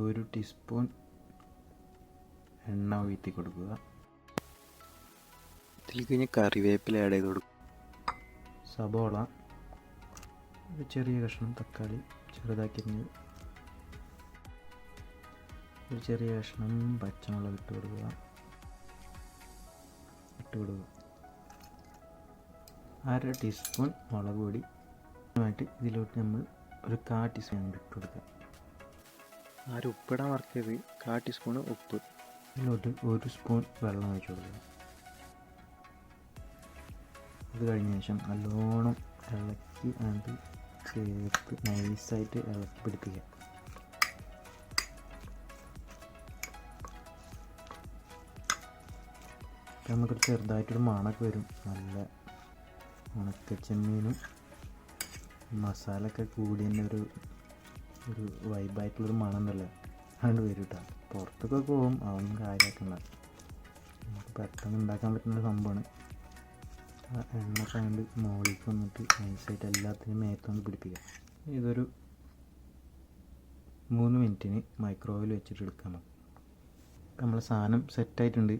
1 teaspoon എണ്ണ ഊറ്റി കൊടുക്കുക. ഇതിൽ കഴിഞ്ഞ് കറിവേപ്പില ആഡ് ചെയ്ത് കൊടുക്കുക. സബോള, ഒരു ചെറിയ കഷ്ണം തക്കാളി ചെറുതാക്കി അരിഞ്ഞത്, ഒരു ചെറിയ കഷ്ണം പച്ചമുളക് ഇട്ട് കൊടുക്കുക. 1/2 ടീസ്പൂൺ മുളക് പൊടി ആയിട്ട് ഇതിലോട്ട് നമ്മൾ ഒരു 1/4 ടീസ്പൂൺ ഇട്ട് കൊടുക്കുക. ആരും ഉപ്പിടാൻ മറക്കരുത്. 1/4 ടീസ്പൂൺ ഉപ്പ്. ഇതിലോട്ട് 1 സ്പൂൺ വെള്ളം ഒഴിച്ച് കൊടുക്കുക. അത് കഴിഞ്ഞ ശേഷം നല്ലോണം ഇളക്കി അത് ചേർത്ത് നൈസായിട്ട് ഇളക്കി പിടിപ്പിക്കുക. നമുക്കൊരു ചെറുതായിട്ടൊരു മണമൊക്കെ വരും. നല്ല ഉണക്കച്ചെമ്മീനും മസാലയൊക്കെ കൂടി തന്നെ ഒരു വൈബായിട്ടുള്ളൊരു മണം ഉണ്ടല്ലോ, അതുകൊണ്ട് വരും കേട്ടോ. പുറത്തൊക്കെ പോകും, അതൊന്നും കാര്യമാക്കണ്ട. നമുക്ക് പെട്ടെന്ന് ഉണ്ടാക്കാൻ പറ്റുന്ന സംഭവമാണ്. ആ എണ്ണ കണ്ട് മുകളിലേക്ക് വന്നിട്ട് നൈസായിട്ട് എല്ലാത്തിനും മേത്തൊന്ന് പിടിപ്പിക്കുക. ഇതൊരു 3 മിനിറ്റിന് മൈക്രോവേവിൽ വെച്ചിട്ട് എടുക്കാം. നമ്മളെ സാധനം സെറ്റായിട്ടുണ്ട്.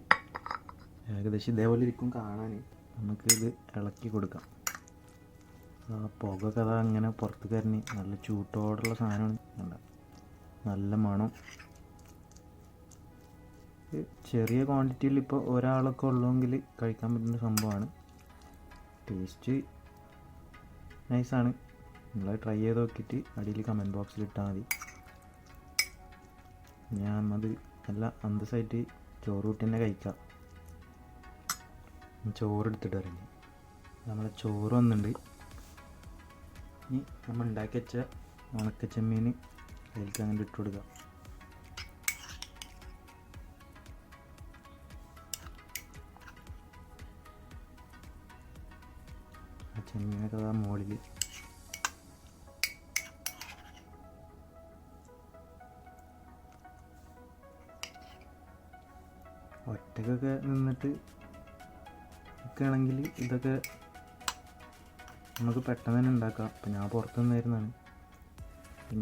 ഏകദേശം ഇതേപോലെ ഇരിക്കും കാണാൻ. നമുക്കിത് ഇളക്കി കൊടുക്കാം. ആ പുകയൊക്കെ അതാ അങ്ങനെ പുറത്ത് കരഞ്ഞ് നല്ല ചൂട്ടോടുള്ള സാധനമാണ്. കണ്ട നല്ല മണം. ചെറിയ ക്വാണ്ടിറ്റിയിൽ ഇപ്പോൾ ഒരാളൊക്കെ ഉള്ളെങ്കിൽ കഴിക്കാൻ പറ്റുന്ന സംഭവമാണ്. ടേസ്റ്റ് നൈസാണ്. നിങ്ങൾ ട്രൈ ചെയ്ത് നോക്കിയിട്ട് അടിയിൽ കമൻറ്റ് ബോക്സിൽ ഇട്ടാൽ മതി. ഞാൻ അത് നല്ല അന്തസ്സായിട്ട് ചോറ് കൂട്ടി തന്നെ കഴിക്കാം. ചോറെടുത്തിട്ട് ഇറങ്ങി. നമ്മളെ ചോറ് വന്നിട്ടുണ്ട്. ഇനി നമ്മൾ ഉണ്ടാക്കി വെച്ച ഉണക്കച്ചെമ്മീൻ അതിലേക്ക് അങ്ങനെ ഇട്ട് കൊടുക്കുക. ആ ചെമ്മീനൊക്കെ അതാ മുകളിൽ ഒറ്റക്കൊക്കെ നിന്നിട്ട് നിൽക്കുകയാണെങ്കിൽ ഇതൊക്കെ നമുക്ക് പെട്ടെന്ന് തന്നെ ഉണ്ടാക്കാം. അപ്പം ഞാൻ പുറത്ത് നിന്നായിരുന്നാണ്.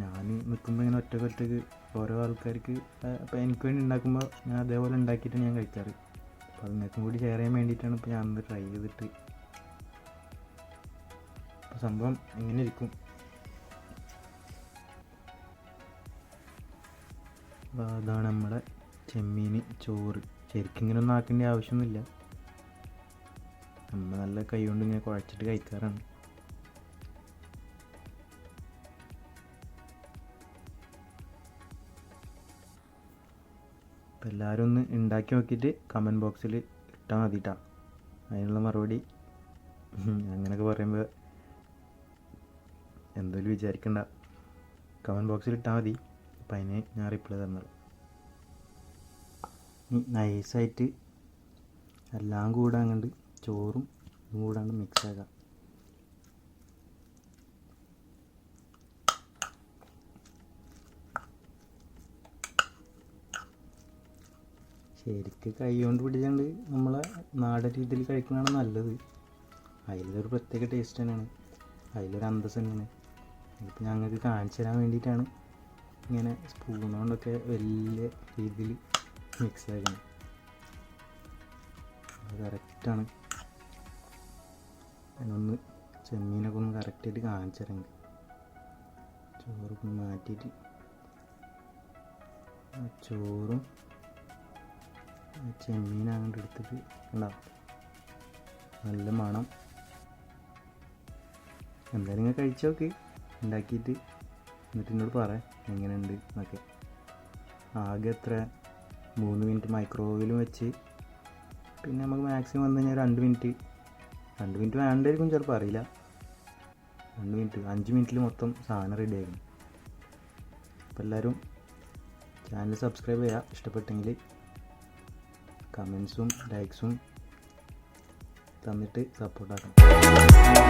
ഞാൻ നിൽക്കുമ്പോൾ ഇങ്ങനെ ഒറ്റക്ക് ഓരോ ആൾക്കാർക്ക് അപ്പോൾ എനിക്ക് വേണ്ടി ഉണ്ടാക്കുമ്പോൾ ഞാൻ അതേപോലെ ഉണ്ടാക്കിയിട്ട് ഞാൻ കഴിക്കാറ്. അപ്പോൾ അത് നിങ്ങൾക്കും കൂടി ഷെയർ ചെയ്യാൻ വേണ്ടിയിട്ടാണ് ഇപ്പോൾ ഞാനൊന്ന് ട്രൈ ചെയ്തിട്ട്. അപ്പോൾ സംഭവം എങ്ങനെ ഇരിക്കും. അപ്പോൾ അതാണ് നമ്മുടെ ചെമ്മീൻ ചോറ്. ശരിക്കും ഇങ്ങനെ ഒന്നും ആക്കേണ്ട ആവശ്യമൊന്നുമില്ല. നമ്മൾ നല്ല കൈ കൊണ്ട് ഇങ്ങനെ കുഴച്ചിട്ട് കഴിക്കാറാണ്. അപ്പോൾ എല്ലാവരും ഒന്ന് ഉണ്ടാക്കി നോക്കിയിട്ട് കമൻറ്റ് ബോക്സിൽ ഇട്ടാൽ മതി കേട്ടോ. അതിനുള്ള മറുപടി അങ്ങനെയൊക്കെ പറയുമ്പോൾ എന്തെങ്കിലും വിചാരിക്കണ്ട. കമൻറ്റ് ബോക്സിൽ ഇട്ടാൽ മതി. അപ്പം അതിന് ഞാൻ റിപ്ലൈ തന്നത്. നൈസായിട്ട് എല്ലാം കൂടെ അങ്ങോട്ട് ചോറും ഇതും കൂടാണ്ട് മിക്സ് ആക്കാം. ശരിക്ക് കൈ കൊണ്ട് പിടിച്ചാണ്ട് നമ്മളെ നാടൻ രീതിയിൽ കഴിക്കുന്നതാണ് നല്ലത്. അതിലൊരു പ്രത്യേക ടേസ്റ്റ് തന്നെയാണ്, അതിലൊരു അന്തസ് തന്നെയാണ്. ഇതിപ്പോൾ ഞങ്ങൾക്ക് കാണിച്ചു തരാൻ വേണ്ടിയിട്ടാണ് ഇങ്ങനെ സ്പൂൺ കൊണ്ടൊക്കെ വലിയ രീതിയിൽ മിക്സ് ആക്കുന്നത്. അത് കറക്റ്റാണ്. അതിനൊന്ന് ചെമ്മീനൊക്കെ ഒന്ന് കറക്റ്റായിട്ട് കാണിച്ചു തരാം. ചോറൊക്കെ മാറ്റിയിട്ട് ചോറും ചെമ്മീൻ അങ്ങോട്ട് എടുത്തിട്ട് ഉണ്ടാവും. നല്ല മണം. എന്തായാലും നിങ്ങൾ കഴിച്ചു നോക്ക് ഉണ്ടാക്കിയിട്ട്, എന്നിട്ട് എന്നോട് പറയാം എങ്ങനെയുണ്ട് എന്നൊക്കെ. ആകെ എത്ര 3 മിനിറ്റ് മൈക്രോവേവിലും വെച്ച്, പിന്നെ നമുക്ക് മാക്സിമം വന്നു കഴിഞ്ഞാൽ 2 മിനിറ്റ് വേണ്ടായിരിക്കും ചിലപ്പോൾ, അറിയില്ല. 2 മിനിറ്റ് 5 മിനിറ്റിൽ മൊത്തം സാധനം റെഡി ആയിരുന്നു. അപ്പോൾ എല്ലാവരും ചാനൽ സബ്സ്ക്രൈബ് ചെയ്യുക. ഇഷ്ടപ്പെട്ടെങ്കിൽ കമൻസും ലൈക്സും തന്നിട്ട് സപ്പോർട്ടാക്കണം.